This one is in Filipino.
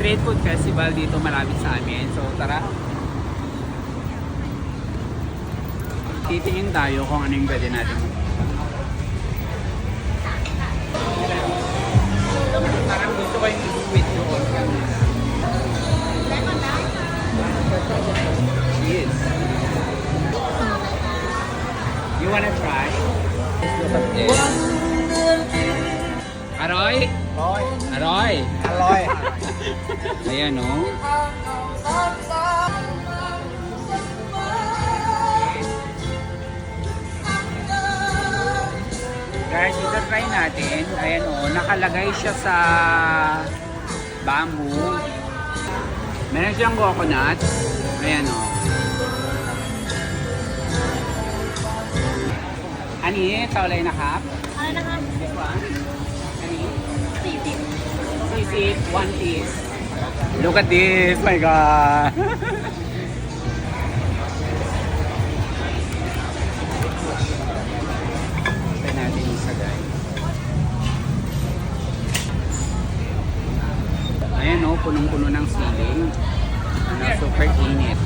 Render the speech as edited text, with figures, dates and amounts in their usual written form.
street food festival dito malapit sa amin. So tara. Titingin tayo kung ano yung pwede natin. Parang gusto ko yung sweet doon. Yes. You wanna try? Aroy? Aroy? Aloy. Ayan o. Guys, ito try natin. Ayan o, nakalagay siya sa bamboo. Meron siyang coconut. Ayan o. Ani, taulay na kap? Ano na nga? This one? Ani? Sisig. Sisig, one piece. Look at this, my God! Try natin isa, guys. Ayan o, punong-puno ng siling. Super init.